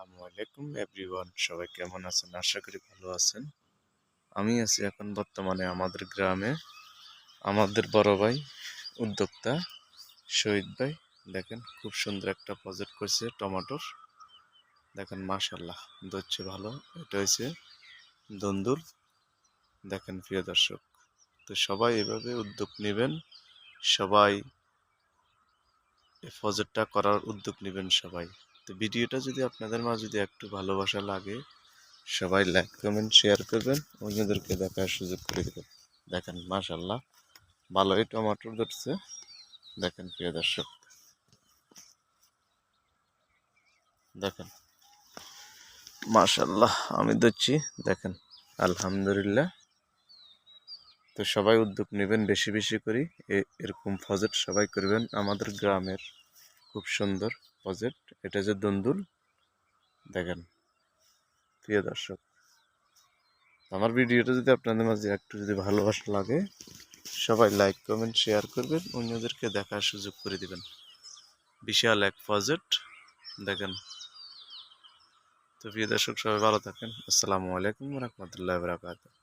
আসসালামু আলাইকুম এভরিওয়ান, সবাই কেমন আছেন? আশা করি ভালো আছেন। আমি আছি এখন বর্তমানে আমাদের গ্রামে। আমাদের বড় ভাই উদ্যোক্তা শহীদ ভাই দেখেন খুব সুন্দর একটা প্রজেক্ট করছে টমেটোর। দেখেন মাশাআল্লাহ ধরছে ভালো। এটা হচ্ছে দন্দুল। দেখেন প্রিয় দর্শক, তো সবাই এভাবে উদ্যোগ নেবেন। সবাই এই প্রজেক্টটা করার উদ্যোগ নেবেন সবাই। তো ভিডিওটা যদি আপনাদের মাঝে যদি একটু ভালোবাসা লাগে, সবাই লাইক কমেন্ট শেয়ার করবেন, অন্যদেরকে দেখার সুযোগ করে দেবেন। দেখেন মাশাআল্লাহ ভালোই টমেটো ধরছে। দেখেন প্রিয় দর্শক, দেখেন মাশাআল্লাহ আমি ধরছি। দেখেন আলহামদুলিল্লাহ। তো সবাই উদ্যোগ নেবেন বেশি বেশি করে, এরকম প্রজেক্ট সবাই করবেন। আমাদের গ্রামের খুব সুন্দর প্রজেক্ট, এটা যে দন্দুল। দেখেন প্রিয় দর্শক, আমার ভিডিওটা যদি আপনাদের মাঝে একটু যদি ভালোবাসা লাগে, সবাই লাইক কমেন্ট শেয়ার করবেন, অন্যদেরকে দেখার সুযোগ করে দিবেন। বিশাল এক প্রজেক্ট দেখেন। তো প্রিয় দর্শক, সবাই ভালো থাকেন। আসসালামু আলাইকুম ওয়া রাহমাতুল্লাহি ওয়া বারাকাতুহু।